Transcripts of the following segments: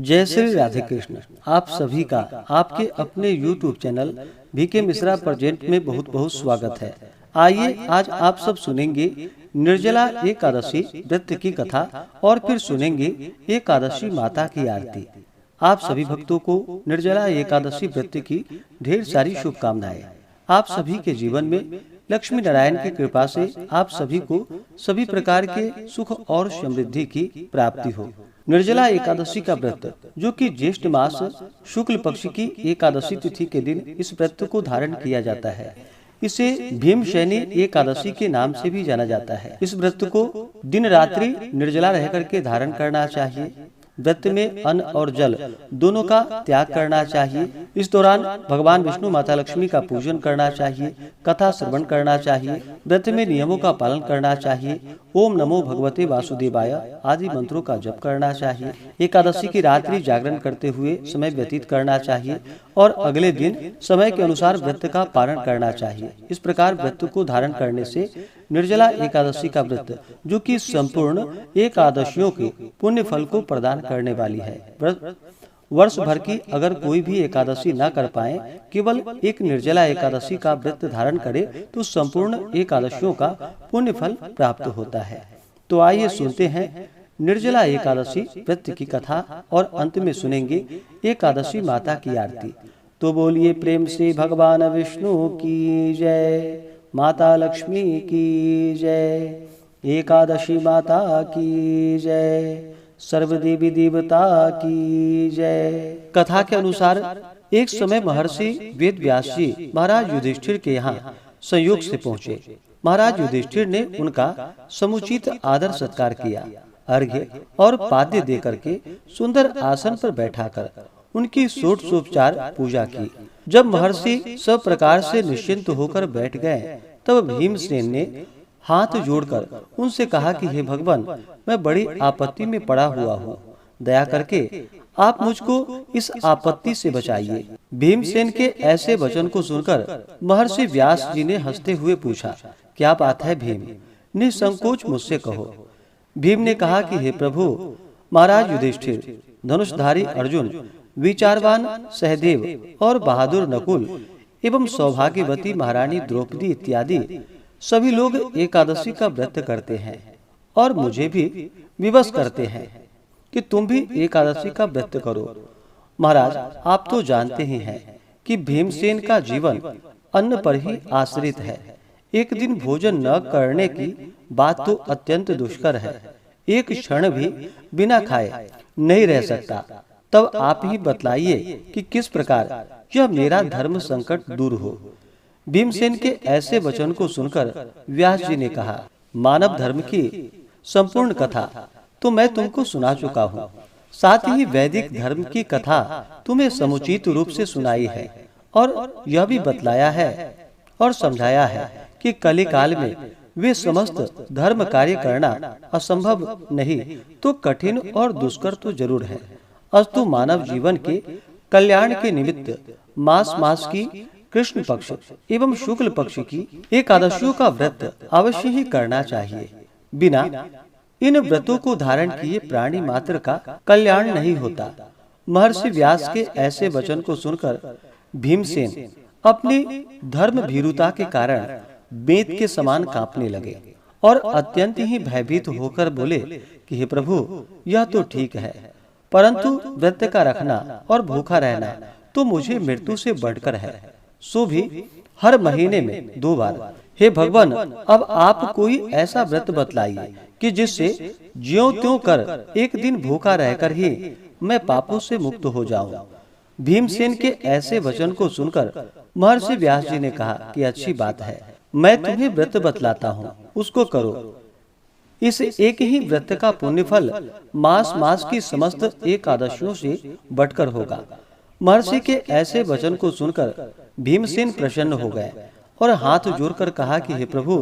जय श्री राधे कृष्ण। आप सभी का आपके अपने YouTube channel VK Mishra present में बहुत बहुत स्वागत है। आइए आज आप सब सुनेंगे निर्जला एकादशी व्रत की कथा और फिर सुनेंगे एकादशी माता की आरती। आप सभी भक्तों को निर्जला एकादशी व्रत की ढेर सारी शुभकामनाएं। आप सभी के जीवन में लक्ष्मी नारायण की कृपा से आप सभी को सभी प्रकार के सुख और समृद्धि की प्राप्ति हो। निर्जला एकादशी का व्रत, जो कि ज्येष्ठ मास शुक्ल पक्ष की एकादशी तिथि के दिन इस व्रत को धारण किया जाता है। इसे भीमशैनी एकादशी के नाम से भी जाना जाता है। इस व्रत को दिन रात्रि निर्जला रह करके धारण करना चाहिए। व्रत में अन्न और जल दोनों का त्याग करना चाहिए। इस दौरान भगवान विष्णु माता लक्ष्मी का पूजन करना चाहिए, कथा श्रवण करना चाहिए, व्रत में नियमों का पालन करना चाहिए, ओम नमो भगवते वासुदेवाय आदि मंत्रों का जप करना चाहिए। एकादशी की रात्रि जागरण करते हुए समय व्यतीत करना चाहिए और अगले दिन समय के अनुसार व्रत का पालन करना चाहिए। इस प्रकार व्रत को धारण करने से निर्जला एकादशी का व्रत, जो कि संपूर्ण एकादशियों के पुण्य फल को प्रदान करने वाली है। वर्ष भर की अगर कोई भी एकादशी न कर पाए, केवल एक निर्जला एकादशी का व्रत धारण करे तो संपूर्ण एकादशियों का पुण्य फल प्राप्त होता है। तो आइए सुनते हैं निर्जला एकादशी व्रत की कथा और अंत में सुनेंगे एकादशी माता की आरती। तो बोलिए प्रेम से भगवान विष्णु की जय, माता लक्ष्मी की जय, एकादशी माता की जय, सर्वदेवी देवता की जय। कथा के अनुसार एक समय महर्षि वेद व्यास जी महाराज युधिष्ठिर के यहाँ संयोग से पहुँचे। महाराज युधिष्ठिर ने उनका समुचित आदर सत्कार किया। अर्घ्य और पाद्य दे करके सुंदर आसन पर बैठाकर उनकी षोडशोपचार पूजा की। जब महर्षि सब प्रकार से निश्चिंत होकर बैठ गए, तब भीमसेन ने हाथ जोड़कर उनसे कहा कि हे भगवान, मैं बड़ी आपत्ति में पड़ा हुआ हूँ, दया करके आप मुझको इस आपत्ति से बचाइए। भीमसेन के ऐसे वचन को सुनकर महर्षि व्यास जी ने हंसते हुए पूछा, क्या बात है भीम, निसंकोच मुझसे कहो। भीम ने कहा कि हे प्रभु, महाराज युधिष्ठिर, धनुषधारी अर्जुन, विचारवान सहदेव और बहादुर नकुल एवं सौभाग्यवती महारानी द्रौपदी इत्यादि सभी लोग एकादशी का व्रत करते हैं और मुझे भी विवश करते हैं कि तुम भी एकादशी का व्रत करो। महाराज, आप तो जानते ही हैं कि भीमसेन का जीवन अन्न पर ही आश्रित है। एक दिन भोजन न करने की बात तो अत्यंत दुष्कर है। एक क्षण भी बिना खाए नहीं रह सकता। तब आप ही बतलाइए कि किस प्रकार यह मेरा धर्म संकट दूर हो। भीमसेन के ऐसे वचन को सुनकर व्यास जी ने कहा, मानव धर्म की संपूर्ण कथा तो मैं तुमको सुना चुका हूँ। साथ ही वैदिक धर्म की कथा तुम्हें समुचित रूप से सुनाई है और यह भी बतलाया है और समझाया है कि कली काल में वे समस्त धर्म कार्य करना असंभव नहीं तो कठिन और दुष्कर तो जरूर है। अस्तु मानव जीवन के कल्याण के निमित्त मास मास की कृष्ण पक्ष एवं शुक्ल पक्ष की एकादशियों का व्रत अवश्य ही करना चाहिए। बिना इन व्रतों को धारण किए प्राणी मात्र का कल्याण नहीं होता। महर्षि व्यास के ऐसे वचन को सुनकर भीमसेन अपनी धर्म भीरुता के कारण बेत के समान कांपने लगे और अत्यंत ही भयभीत होकर बोले कि हे प्रभु, यह तो ठीक है, परंतु व्रत का रखना और भूखा रहना तो मुझे मृत्यु से बढ़कर है, सो भी हर महीने में 2 बार। हे भगवान, अब आप कोई ऐसा व्रत बतलाइए कि जिससे ज्यों त्यों कर एक दिन भूखा रहकर ही मैं पापों से मुक्त हो जाऊं। भीमसेन के ऐसे वचन को सुनकर महर्षि व्यास जी ने कहा कि अच्छी बात है, मैं तुम्हें व्रत बतलाता हूँ, उसको करो। इस एक ही व्रत का पुण्य फल मास मास की समस्त एकादशियों से बढ़कर होगा। महर्षि के ऐसे वचन को सुनकर भीमसेन प्रसन्न हो गए और हाथ जोड़कर कहा कि हे प्रभु,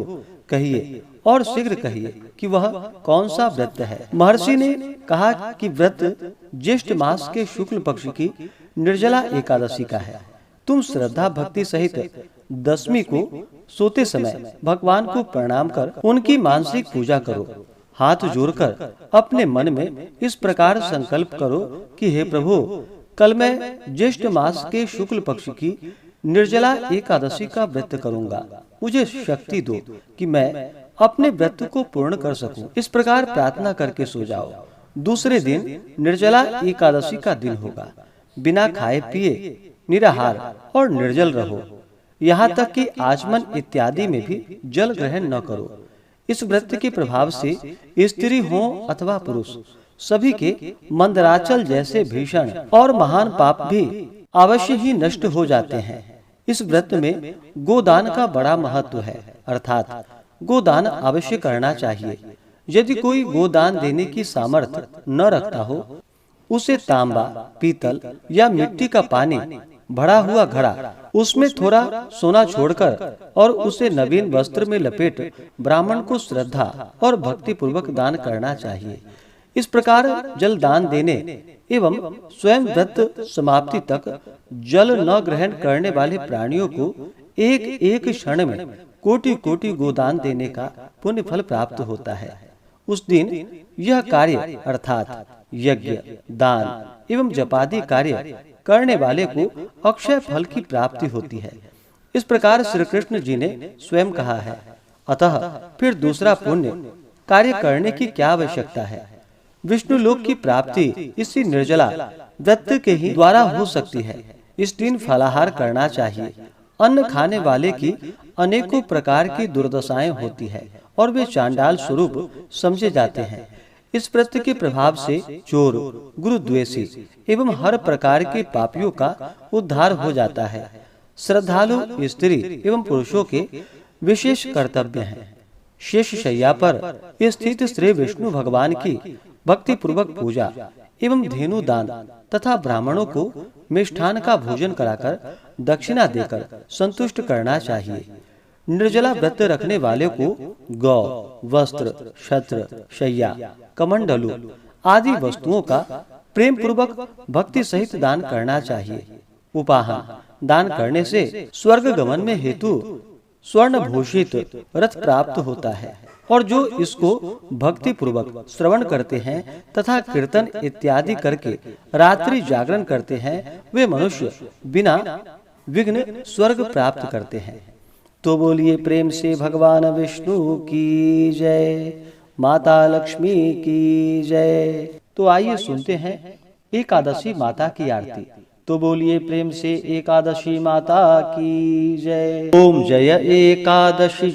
कहिए और शीघ्र कहिए कि वह कौन सा व्रत है। महर्षि ने कहा कि व्रत ज्येष्ठ मास के शुक्ल पक्ष की निर्जला एकादशी का है। तुम श्रद्धा भक्ति सहित दशमी को सोते समय भगवान को प्रणाम कर उनकी मानसिक पूजा करो। हाथ जोड़कर अपने मन में इस प्रकार संकल्प करो कि हे प्रभु, कल मैं ज्येष्ठ मास के शुक्ल पक्ष की निर्जला एकादशी का व्रत करूंगा। मुझे शक्ति दो कि मैं अपने व्रत को पूर्ण कर सकूं। इस प्रकार प्रार्थना करके सो जाओ। दूसरे दिन निर्जला एकादशी का दिन होगा। बिना खाए पिए निराहार और निर्जल रहो। यहाँ तक कि आचमन इत्यादि में भी जल ग्रहण न करो। इस व्रत के प्रभाव से स्त्री हो अथवा पुरुष, सभी के मंदराचल जैसे भीषण और महान पाप भी अवश्य ही नष्ट हो जाते हैं। इस व्रत में गोदान का बड़ा महत्व है, अर्थात गोदान अवश्य करना चाहिए। यदि कोई गोदान देने की सामर्थ्य न रखता हो, उसे तांबा, पीतल या मिट्टी का पानी भरा हुआ घड़ा, उसमें थोड़ा सोना छोड़कर और उसे नवीन वस्त्र में लपेट ब्राह्मण को श्रद्धा और भक्ति पूर्वक दान करना चाहिए। इस प्रकार जल दान देने एवं स्वयं व्रत समाप्ति तक जल न ग्रहण करने वाले प्राणियों को एक एक क्षण में कोटि कोटि गोदान देने का पुण्य फल प्राप्त होता है। उस दिन यह कार्य अर्थात यज्ञ, दान एवं जपादि कार्य करने वाले को अक्षय फल की प्राप्ति होती है। इस प्रकार श्री कृष्ण जी ने स्वयं कहा है। अतः फिर दूसरा पुण्य कार्य करने की क्या आवश्यकता है? विष्णु लोक की प्राप्ति इसी निर्जला व्रत के ही द्वारा हो सकती है। इस दिन फलाहार करना चाहिए। अन्न खाने वाले की अनेकों प्रकार की दुर्दशाएं होती है और वे चांडाल स्वरूप समझे जाते हैं। इस व्रत के प्रभाव से चोर, गुरुद्वेषी एवं हर प्रकार के पापियों का उद्धार हो जाता है। श्रद्धालु स्त्री एवं पुरुषों के विशेष कर्तव्य हैं। शेष शैया पर स्थित श्री विष्णु भगवान की भक्ति पूर्वक पूजा एवं धेनु दान तथा ब्राह्मणों को मिष्ठान का भोजन कराकर दक्षिणा देकर संतुष्ट करना चाहिए। निर्जला व्रत रखने वाले को गौ, वस्त्र, छत्र, शैया, कमंडलू आदि वस्तुओं का प्रेम पूर्वक भक्ति सहित दान करना चाहिए। उपाहन दान करने से स्वर्ग गमन में हेतु स्वर्ण भूषित रथ प्राप्त होता है और जो इसको भक्ति पूर्वक श्रवण करते हैं तथा कीर्तन इत्यादि करके रात्रि जागरण करते हैं, वे मनुष्य बिना विघ्न स्वर्ग प्राप्त करते हैं। तो बोलिए प्रेम से भगवान विष्णु की जय, माता लक्ष्मी की जय। तो आइए सुनते हैं एकादशी माता की आरती। तो बोलिए प्रेम से एकादशी माता की जय। ओम जय एकादशी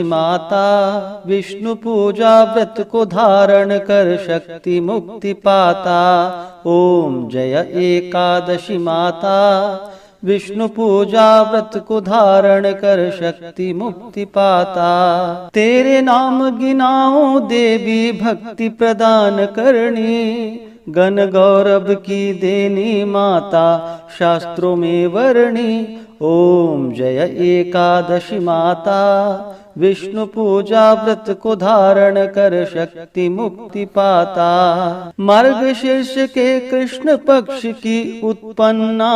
माता, विष्णु पूजा व्रत को धारण कर शक्ति मुक्ति पाता। ओम जय एकादशी माता, विष्णु पूजा व्रत को धारण कर शक्ति मुक्ति पाता। तेरे नाम गिनाओ देवी भक्ति प्रदान करनी, गण गौरव की देनी माता शास्त्रों में वर्णी। ओम जय एकादशी माता, विष्णु पूजा व्रत को धारण कर शक्ति मुक्ति पाता। मार्गशीर्ष के कृष्ण पक्ष की उत्पन्ना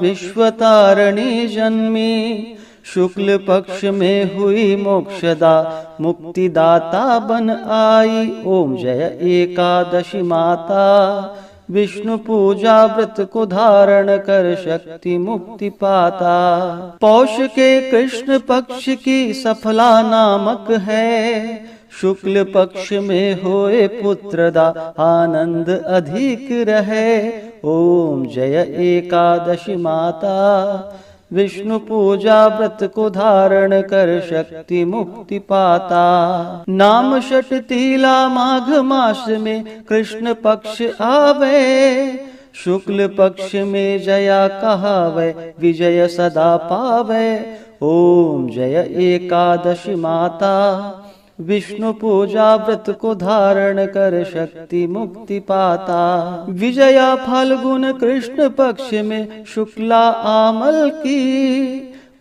विश्वतारिणी जन्मी, शुक्ल पक्ष में हुई मोक्षदा मुक्तिदाता बन आई। ओम जय एकादशी माता, विष्णु पूजा व्रत को धारण कर शक्ति मुक्ति पाता। पौष के कृष्ण पक्ष की सफला नामक है, शुक्ल पक्ष में होए पुत्रदा आनंद अधिक रहे। ओम जय एकादशी माता, विष्णु पूजा व्रत को धारण कर शक्ति मुक्ति पाता। नाम षट तीला माघ मास में कृष्ण पक्ष आवे, शुक्ल पक्ष में जया कहावे विजय सदा पावे। ओम जय एकादशी माता, विष्णु पूजा व्रत को धारण कर शक्ति मुक्ति पाता। विजया फाल्गुन कृष्ण पक्ष में शुक्ला आमल की,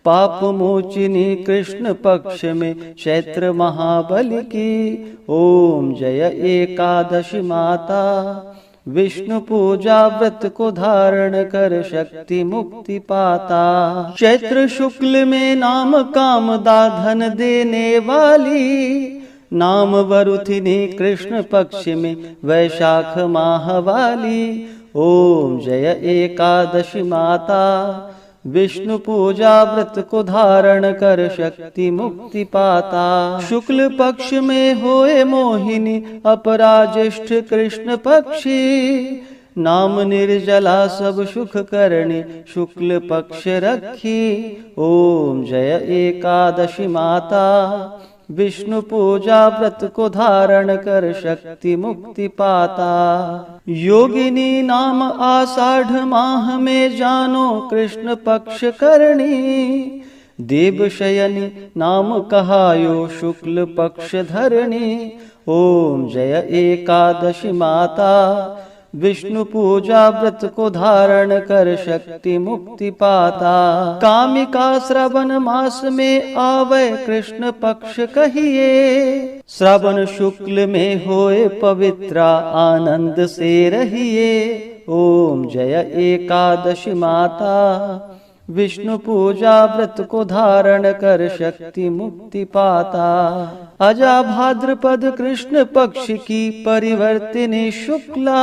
पाप मोचिनी कृष्ण पक्ष में चैत्र महाबली की। ओम जय एकादशी माता, विष्णु पूजा व्रत को धारण कर शक्ति मुक्ति पाता। चैत्र शुक्ल में नाम कामदा धन देने वाली, नाम वरुथिनी कृष्ण पक्ष में वैशाख माह वाली। ओम जय एकादशी माता, विष्णु पूजा व्रत को धारण कर शक्ति मुक्ति पाता। शुक्ल पक्ष में होए मोहिनी अपराज्येष्ठ कृष्ण पक्षी। नाम निर्जला सब सुख करणी शुक्ल पक्ष रखी। ओम जय एकादशी माता, विष्णु पूजा व्रत को धारण कर शक्ति मुक्ति पाता। योगिनी नाम आषाढ़ माह में जानो कृष्ण पक्ष करणी। देवशयनी नाम कहायो शुक्ल पक्ष धरणी। ओम जय एकादशी माता, विष्णु पूजा व्रत को धारण कर शक्ति मुक्ति पाता। कामिका श्रावण मास में आवे कृष्ण पक्ष कहिए। श्रावण शुक्ल में होए पवित्रा आनंद से रहिए। ओम जय एकादशी माता, विष्णु पूजा व्रत को धारण कर शक्ति मुक्ति पाता। अजा भाद्रपद कृष्ण पक्ष की परिवर्तिनी शुक्ला।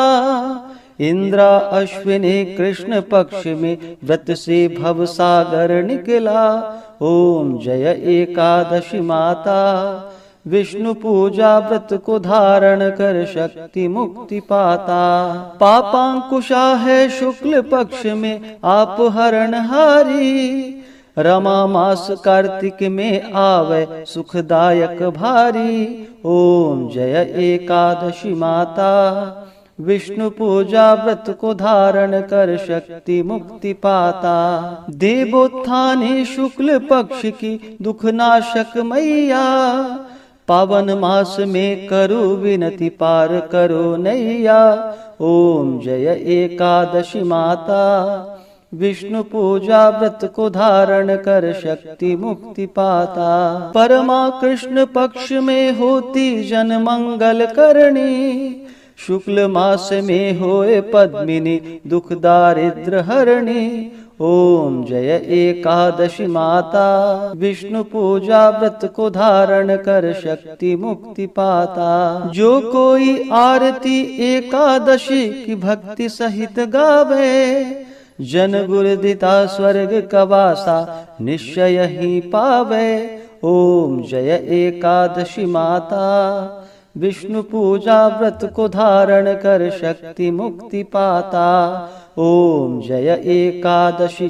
इंद्रा अश्विनी कृष्ण पक्ष में व्रत से भव सागर निकला। ओम जय एकादशी माता, विष्णु पूजा व्रत को धारण कर शक्ति मुक्ति पाता। पापांकुशा है शुक्ल पक्ष में आप हरणहारी। रमा मास कार्तिक में आवे सुखदायक भारी। ओम जय एकादशी माता, विष्णु पूजा व्रत को धारण कर शक्ति मुक्ति पाता। देवोत्थानी शुक्ल पक्ष की दुखनाशक मैया। पावन मास में करो विनति पार करो नैया। ओम जय एकादशी माता, विष्णु पूजा व्रत को धारण कर शक्ति मुक्ति पाता। परमा कृष्ण पक्ष में होती जन मंगल करणी। शुक्ल मास में होए पद्मिनी दुख दारिद्र हरणी। ओम जय एकादशी माता, विष्णु पूजा व्रत को धारण कर शक्ति मुक्ति पाता। जो कोई आरती एकादशी की भक्ति सहित गावे। जन गुरुदिता स्वर्ग कवासा निश्चय ही पावे। ओम जय एकादशी माता, विष्णु पूजा व्रत को धारण कर शक्ति मुक्ति पाता। ओम जय एकादशी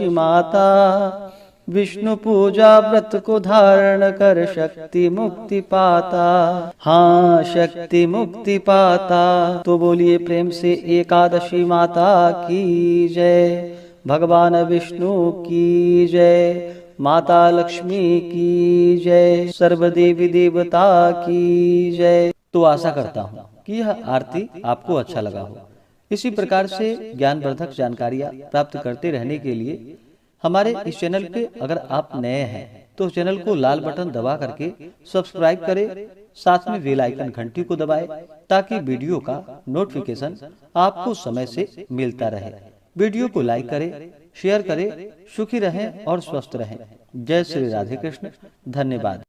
माता, विष्णु पूजा व्रत को धारण कर शक्ति मुक्ति पाता। हाँ, शक्ति मुक्ति पाता। तो बोलिए प्रेम से एकादशी माता की जय, भगवान विष्णु की जय, माता लक्ष्मी की जय, सर्वदेवी देवता की जय। तो आशा करता हूँ कि यह आरती आपको अच्छा लगा हो। इसी प्रकार से ज्ञानवर्धक जानकारियाँ प्राप्त करते रहने के लिए हमारे इस चैनल पे अगर आप नए हैं तो चैनल को लाल बटन दबा करके सब्सक्राइब करें, साथ में बेल आइकन घंटी को दबाएं ताकि वीडियो का नोटिफिकेशन आपको समय से मिलता रहे। वीडियो को लाइक करें, शेयर करें। सुखी रहें और स्वस्थ रहें। जय श्री राधे कृष्ण। धन्यवाद।